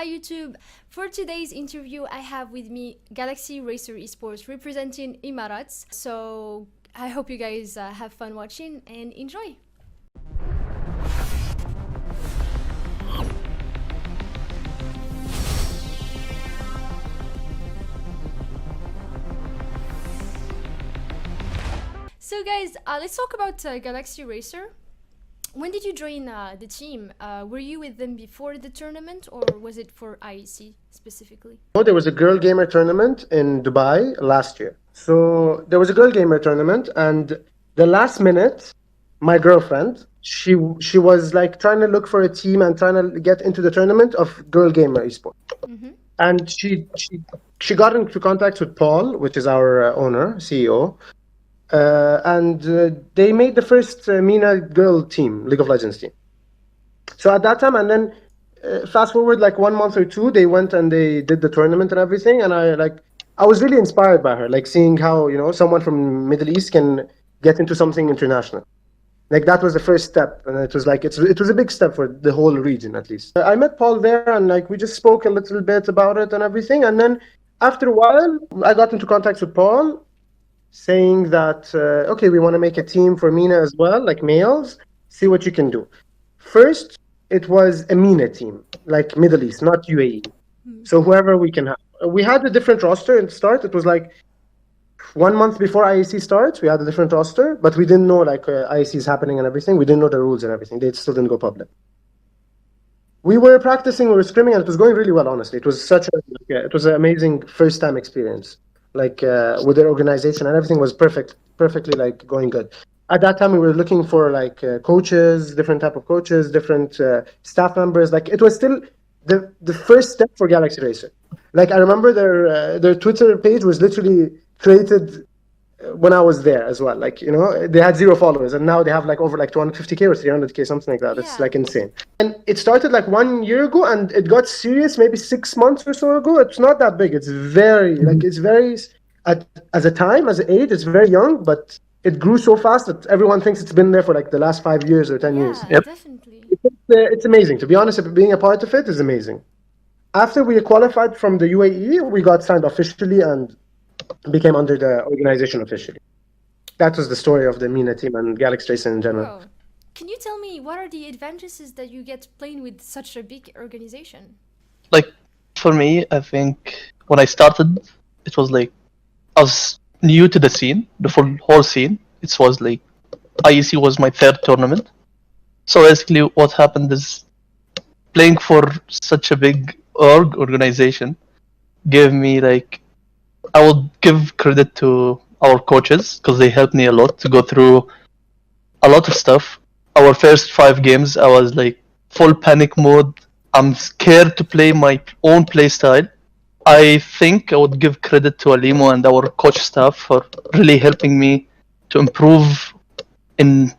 Hi YouTube! For today's interview, I have with me Galaxy Racer Esports representing Emirates. So I hope you guys have fun watching and enjoy. So guys, let's talk about Galaxy Racer. When did you join the team? Were you with them before the tournament or was it for IEC specifically? Oh, there was a girl gamer tournament in Dubai last year. So there was a girl gamer tournament, and the last minute, my girlfriend, she was like trying to look for a team and trying to get into the tournament of girl gamer esports. Mm-hmm. And she got into contact with Paul, which is our owner, CEO, and they made the first MENA girl team, League of Legends team. So at that time, and then fast forward like 1 month or two, they went and they did the tournament and everything, and I was really inspired by her, like seeing how someone from Middle East can get into something international. Like that was the first step, and it was like it was a big step for the whole region at least. I met Paul there, and like we just spoke a little bit about it and everything, and then after a while, I got into contact with Paul, saying that okay, we want to make a team for MENA as well, like males. See what you can do. First, it was a MENA team, like Middle East, not UAE. So whoever we can have. We had a different roster at the start. It was like 1 month before IEC starts, we had a different roster, but we didn't know like IEC is happening and everything. We didn't know the rules and everything. They still didn't go public. We were practicing, we were scrimming, and it was going really well, honestly. It was it was an amazing first time experience. Like with their organization and everything was perfectly like going good. At that time, we were looking for like coaches, different type of coaches, different staff members. Like it was still the first step for Galaxy Racer. Like I remember their Twitter page was literally created when I was there as well. Like they had 0 followers, and now they have like over like 250K or 300K, something like that. It's like insane. And it started like 1 year ago, and it got serious maybe 6 months or so ago. It's not that big. It's very as a time, as an age, it's very young, but it grew so fast that everyone thinks it's been there for like the last 5 years or 10 years. Yeah, definitely. It's amazing. To be honest, being a part of it is amazing. After we qualified from the UAE, we got signed officially and became under the organization officially. That was the story of the MENA team and Galaxy Racer in general. Wow. Can you tell me what are the advantages that you get playing with such a big organization? Like, for me, I think when I started, it was like I was new to the scene, the whole scene. It was like IEC was my third tournament. So basically, what happened is playing for such a big organization gave me like, I would give credit to our coaches because they helped me a lot to go through a lot of stuff. Our first 5 games, I was like full panic mode. I'm scared to play my own play style. I think I would give credit to Alimo and our coach staff for really helping me to improve in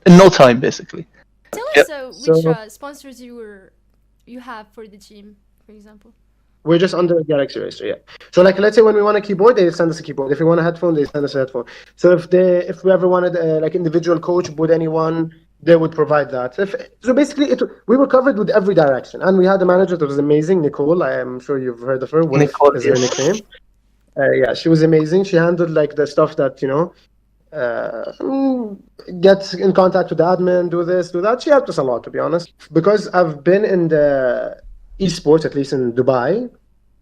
no time, basically. Tell us which sponsors you have for the team, for example. We're just under Galaxy Racer, yeah. So like, let's say when we want a keyboard, they send us a keyboard. If we want a headphone, they send us a headphone. So if we ever wanted like individual coach with anyone, they would provide that. So basically, we were covered with every direction, and we had a manager that was amazing, Nicole. I am sure you've heard of her. Nicole is her nickname. Yeah, she was amazing. She handled like the stuff that get in contact with the admin, do this, do that. She helped us a lot, to be honest. Because I've been in the esports, at least in Dubai,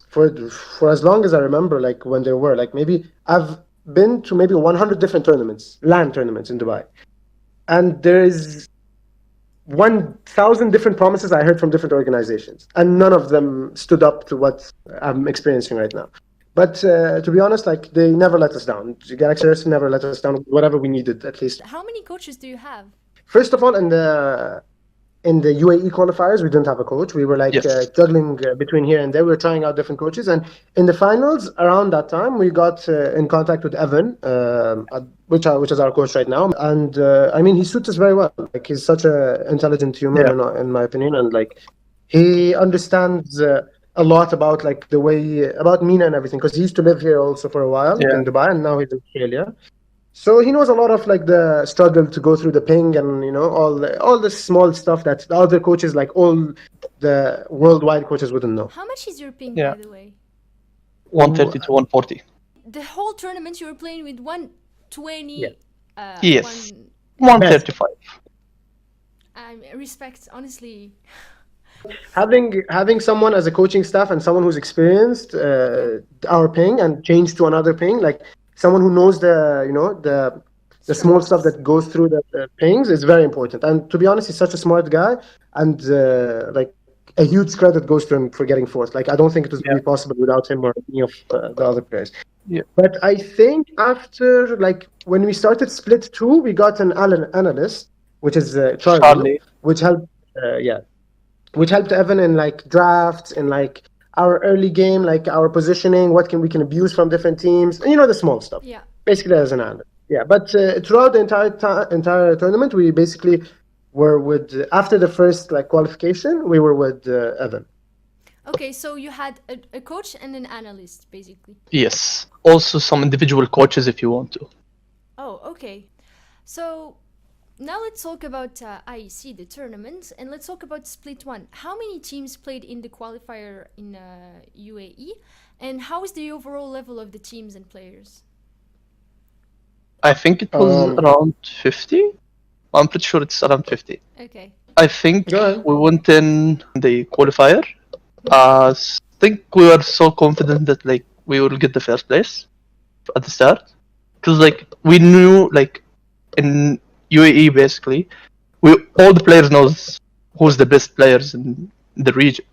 for as long as I remember, like when there were, like maybe I've been to maybe 100 different tournaments, LAN tournaments in Dubai. And there is 1,000 different promises I heard from different organizations. And none of them stood up to what I'm experiencing right now. But to be honest, like they never let us down. Galaxy Racer never let us down, whatever we needed, at least. How many coaches do you have? First of all, in the UAE qualifiers, we didn't have a coach. We were like juggling between here and there. We were trying out different coaches. And in the finals, around that time, we got in contact with Evan, which is our coach right now. And I mean, he suits us very well. Like he's such an intelligent human, in my opinion. And like he understands a lot about like the way about MENA and everything, because he used to live here also for a while in Dubai, and now he's in Australia. So he knows a lot of like the struggle to go through the ping and all the small stuff that the other coaches, like all the worldwide coaches, wouldn't know. How much is your ping, Yeah. by the way? 130 to 140. The whole tournament you were playing with 120. Yeah. Yes. One, 135. respect, honestly. Having someone as a coaching staff and someone who's experienced our ping and change to another ping, like someone who knows the small stuff that goes through the pings is very important. And to be honest, he's such a smart guy, and like a huge credit goes to him for getting fourth. Like I don't think it would be possible without him or any of the other players. Yeah. But I think after, like, when we started Split 2, we got an analyst, which is Charlie, which helped, which helped Evan in like drafts, in like our early game, like our positioning, what we can abuse from different teams, the small stuff. Yeah. Basically as an analyst. Yeah, but throughout the entire tournament, we basically were with, after the first like qualification, we were with Evan. Okay, so you had a coach and an analyst, basically. Yes. Also some individual coaches if you want to. Oh, okay. So now let's talk about IEC, the tournament, and let's talk about Split 1. How many teams played in the qualifier in UAE, and how is the overall level of the teams and players? I think it was around 50. I'm pretty sure it's around 50. Okay. I think we went in the qualifier. I think we were so confident that like we will get the first place at the start, because like we knew like in UAE basically, all the players knows who's the best players in the region.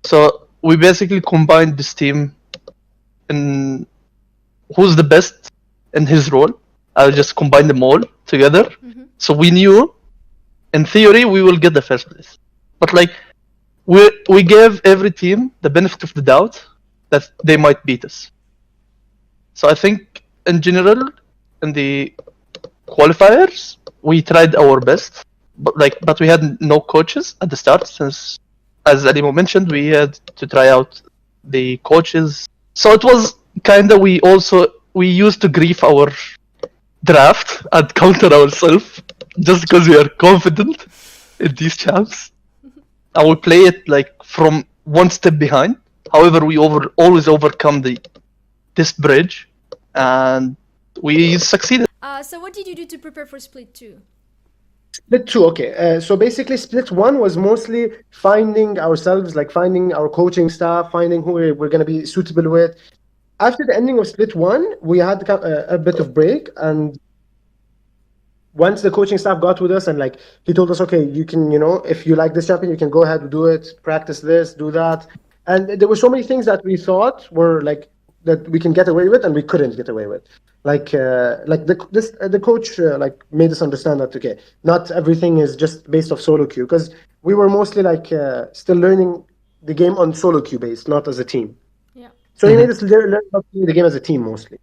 So we basically combined this team in who's the best in his role. I'll just combine them all together. Mm-hmm. So we knew, in theory, we will get the first place. But like, we gave every team the benefit of the doubt that they might beat us. So I think, in general, in the qualifiers, we tried our best. But we had no coaches at the start, since, as Alimo mentioned, we had to try out the coaches. So it was kinda, we used to grief our draft and counter ourselves just because we are confident in these champs, and we play it like from one step behind. However, we always overcome this bridge, and we succeeded. So what did you do to prepare for Split 2? Split 2, okay. So basically, Split 1 was mostly finding ourselves, like finding our coaching staff, finding who we're going to be suitable with. After the ending of Split 1, we had a bit of break, and once the coaching staff got with us and like he told us, okay, you can, if you like this champion, you can go ahead and do it, practice this, do that. And there were so many things that we thought were like that we can get away with, and we couldn't get away with. Like the coach like made us understand that, okay, not everything is just based off solo queue, because we were mostly like still learning the game on solo queue based, not as a team. So he made us learn how to play the game as a team mostly.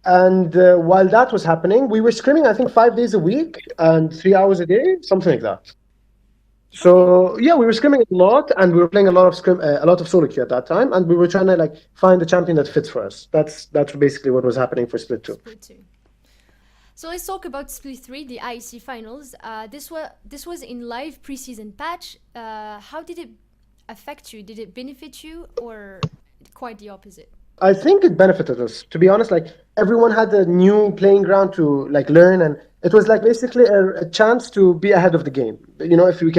And while that was happening, we were scrimming, I think, 5 days a week and 3 hours a day, something like that. So yeah, we were scrimming a lot, and we were playing a lot of solo queue at that time, and we were trying to like find the champion that fits for us. That's basically what was happening for Split 2. Split 2. So let's talk about Split 3, the IEC finals. This was in live preseason patch. How did it affect you? Did it benefit you, or quite the opposite? I think it benefited us, to be honest. Like everyone had a new playing ground to like learn, and it was like basically a chance to be ahead of the game. If we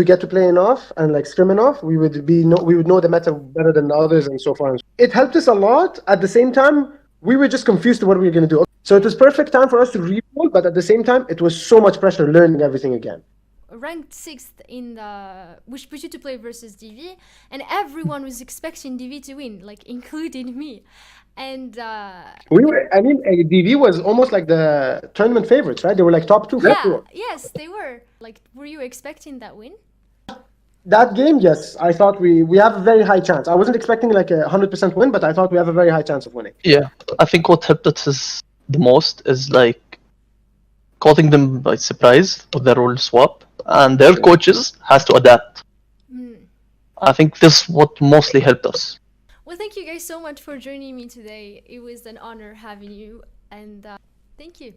get to play enough and like scrim enough, we would know the meta better than the others, and so far. It helped us a lot. At the same time, we were just confused to what we were going to do. So it was perfect time for us to reroll, but at the same time, it was so much pressure learning everything again. Ranked 6th in the, which put you to play versus DV, and everyone was expecting DV to win, like including me. And DV was almost like the tournament favorites, right? They were like top 2. Yeah, yes, they were. Like, were you expecting that win? That game, yes. I thought we have a very high chance. I wasn't expecting like 100% win, but I thought we have a very high chance of winning. Yeah, I think what helped us the most is like caught them by surprise with their role swap, and their coaches has to adapt. I think this is what mostly helped us. Well, thank you guys so much for joining me today. It was an honor having you, and Thank you.